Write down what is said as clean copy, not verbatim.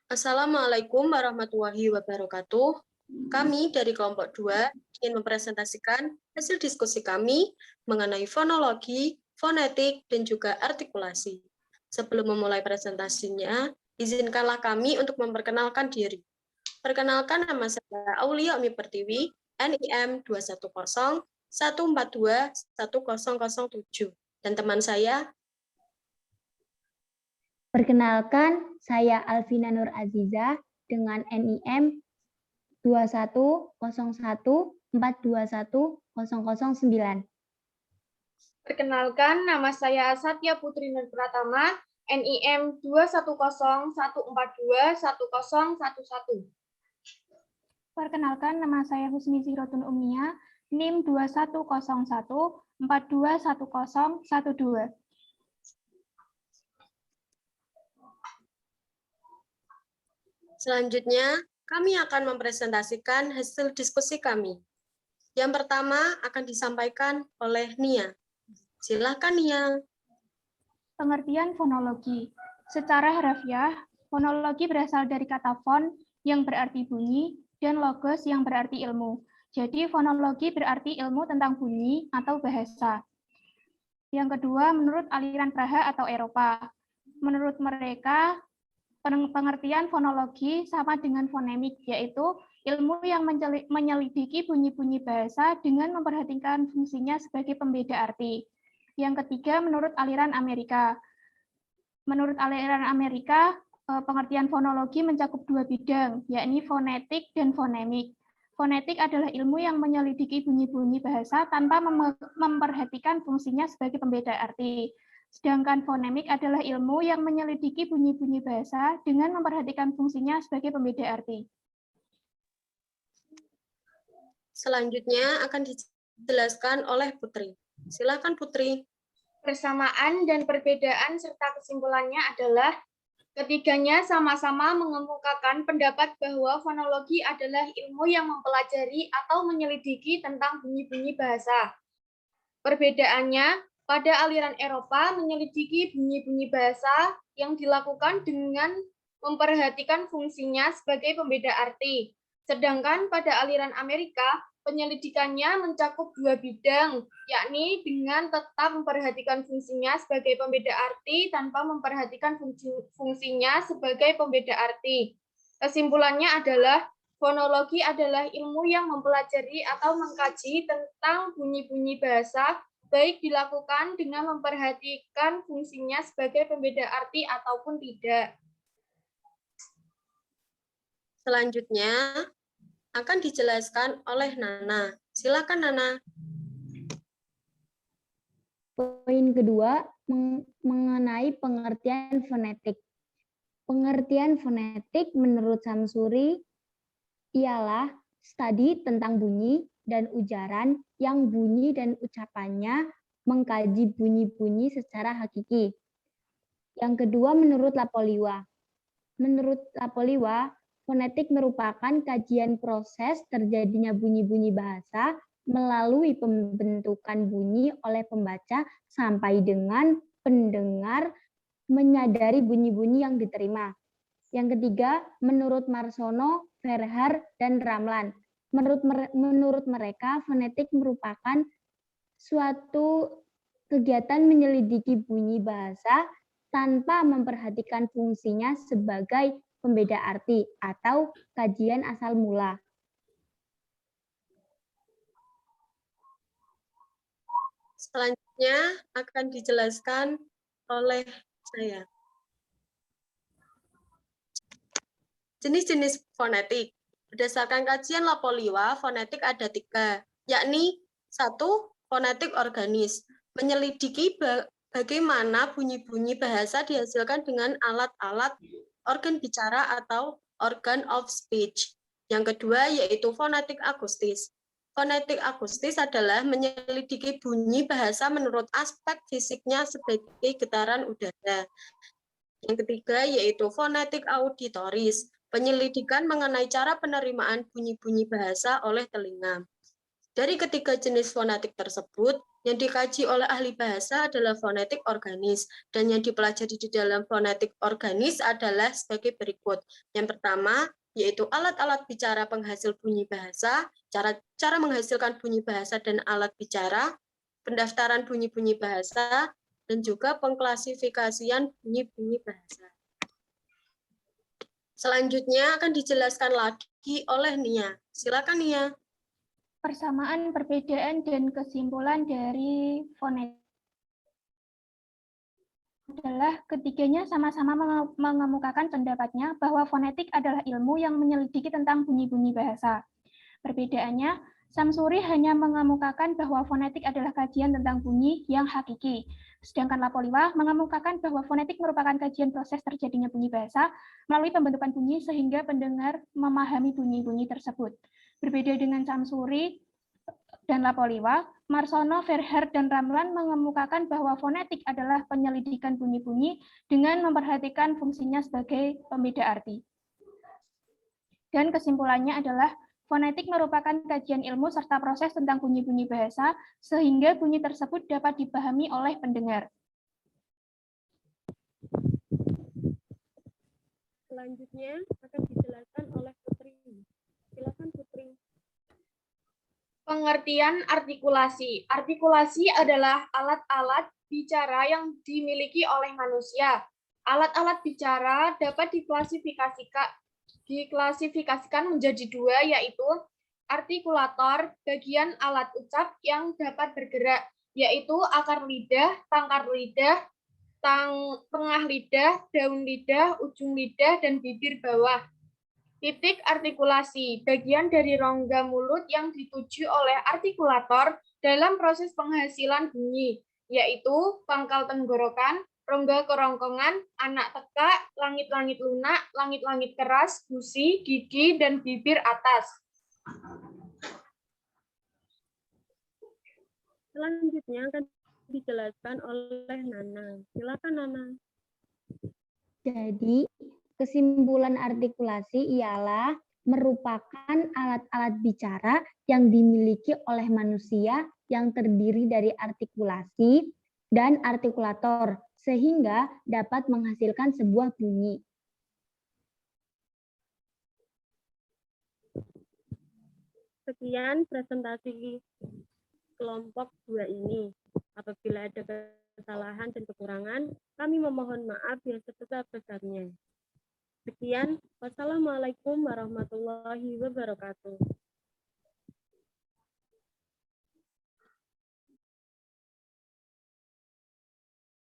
Assalamualaikum warahmatullahi wabarakatuh. Kami dari kelompok 2 ingin mempresentasikan hasil diskusi kami mengenai fonologi, fonetik, dan juga artikulasi. Sebelum memulai presentasinya, izinkanlah kami untuk memperkenalkan diri. Perkenalkan, nama saya Aulia Umi Pertiwi, NIM 210 142 1007, dan teman saya. Perkenalkan, saya Alvina Nur Aziza dengan NIM 21014210009. Perkenalkan, nama saya Satya Putri Nur Pratama, NIM 21014210011. Perkenalkan, nama saya Husni Zirotun Umnia, NIM 2101421012. Selanjutnya, kami akan mempresentasikan hasil diskusi kami. Yang pertama akan disampaikan oleh Nia. Silakan, Nia. Pengertian fonologi. Secara harafiah, fonologi berasal dari kata fon yang berarti bunyi dan logos yang berarti ilmu. Jadi fonologi berarti ilmu tentang bunyi atau bahasa. Yang kedua, menurut aliran Praha atau Eropa. Menurut mereka, pengertian fonologi sama dengan fonemik, yaitu ilmu yang menyelidiki bunyi-bunyi bahasa dengan memperhatikan fungsinya sebagai pembeda arti. Yang ketiga, menurut aliran Amerika. Menurut aliran Amerika, pengertian fonologi mencakup dua bidang, yakni fonetik dan fonemik. Fonetik adalah ilmu yang menyelidiki bunyi-bunyi bahasa tanpa memperhatikan fungsinya sebagai pembeda arti. Sedangkan fonemik adalah ilmu yang menyelidiki bunyi-bunyi bahasa dengan memperhatikan fungsinya sebagai pembeda arti. Selanjutnya akan dijelaskan oleh Putri. Silakan, Putri. Persamaan dan perbedaan serta kesimpulannya adalah ketiganya sama-sama mengemukakan pendapat bahwa fonologi adalah ilmu yang mempelajari atau menyelidiki tentang bunyi-bunyi bahasa. Perbedaannya, pada aliran Eropa menyelidiki bunyi-bunyi bahasa yang dilakukan dengan memperhatikan fungsinya sebagai pembeda arti. Sedangkan pada aliran Amerika, penyelidikannya mencakup dua bidang, yakni dengan tetap memperhatikan fungsinya sebagai pembeda arti tanpa memperhatikan fungsinya sebagai pembeda arti. Kesimpulannya adalah fonologi adalah ilmu yang mempelajari atau mengkaji tentang bunyi-bunyi bahasa, baik dilakukan dengan memperhatikan fungsinya sebagai pembeda arti ataupun tidak. Selanjutnya akan dijelaskan oleh Nana. Silakan, Nana. Poin kedua, mengenai pengertian fonetik. Pengertian fonetik menurut Samsuri ialah studi tentang bunyi dan ujaran yang bunyi dan ucapannya mengkaji bunyi-bunyi secara hakiki. Yang kedua, menurut Lapoliwa. Menurut Lapoliwa, fonetik merupakan kajian proses terjadinya bunyi-bunyi bahasa melalui pembentukan bunyi oleh pembaca sampai dengan pendengar menyadari bunyi-bunyi yang diterima. Yang ketiga, menurut Marsono, Verhaer, dan Ramlan. Menurut mereka, fonetik merupakan suatu kegiatan menyelidiki bunyi bahasa tanpa memperhatikan fungsinya sebagai pembeda arti atau kajian asal mula. Selanjutnya akan dijelaskan oleh saya. Jenis-jenis fonetik. Berdasarkan kajian Lapoliwa, fonetik ada 3, yakni 1. Fonetik organis, menyelidiki bagaimana bunyi-bunyi bahasa dihasilkan dengan alat-alat organ bicara atau organ of speech. Yang kedua yaitu fonetik akustis. Fonetik akustis adalah menyelidiki bunyi bahasa menurut aspek fisiknya sebagai getaran udara. Yang ketiga yaitu fonetik auditoris, penyelidikan mengenai cara penerimaan bunyi-bunyi bahasa oleh telinga. Dari ketiga jenis fonetik tersebut, Yang dikaji oleh ahli bahasa adalah fonetik organis, dan yang dipelajari di dalam fonetik organis adalah sebagai berikut. Yang pertama, yaitu alat-alat bicara penghasil bunyi bahasa, cara menghasilkan bunyi bahasa dan alat bicara, pendaftaran bunyi-bunyi bahasa, dan juga pengklasifikasian bunyi-bunyi bahasa. Selanjutnya akan dijelaskan lagi oleh Nia. Silakan Nia. Persamaan, perbedaan, dan kesimpulan dari fonetik adalah ketiganya sama-sama mengemukakan pendapatnya bahwa fonetik adalah ilmu yang menyelidiki tentang bunyi-bunyi bahasa. Perbedaannya, Samsuri hanya mengemukakan bahwa fonetik adalah kajian tentang bunyi yang hakiki, sedangkan Lapoliwa mengemukakan bahwa fonetik merupakan kajian proses terjadinya bunyi bahasa melalui pembentukan bunyi sehingga pendengar memahami bunyi-bunyi tersebut. Berbeda dengan Samsuri dan Lapoliwa, Marsono, Verher, dan Ramlan mengemukakan bahwa fonetik adalah penyelidikan bunyi-bunyi dengan memperhatikan fungsinya sebagai pembeda arti. Dan kesimpulannya adalah fonetik merupakan kajian ilmu serta proses tentang bunyi-bunyi bahasa sehingga bunyi tersebut dapat dipahami oleh pendengar. Selanjutnya akan dijelaskan oleh Putri. Silakan Putri. Pengertian artikulasi. Artikulasi adalah alat-alat bicara yang dimiliki oleh manusia. Alat-alat bicara dapat diklasifikasikan menjadi dua, yaitu artikulator, bagian alat ucap yang dapat bergerak, yaitu akar lidah, tangkar lidah, tengah lidah, daun lidah, ujung lidah, dan bibir bawah. Titik artikulasi, bagian dari rongga mulut yang dituju oleh artikulator dalam proses penghasilan bunyi, yaitu pangkal tenggorokan, rongga kerongkongan, anak tekak, langit-langit lunak, langit-langit keras, gusi, gigi, dan bibir atas. Selanjutnya akan dijelaskan oleh Nana. Silakan Nana. Jadi, kesimpulan artikulasi ialah merupakan alat-alat bicara yang dimiliki oleh manusia yang terdiri dari artikulasi dan artikulator, sehingga dapat menghasilkan sebuah bunyi. Sekian presentasi kelompok 2 ini. Apabila ada kesalahan dan kekurangan, kami memohon maaf yang sebesar-besarnya. Sekian, wassalamualaikum warahmatullahi wabarakatuh.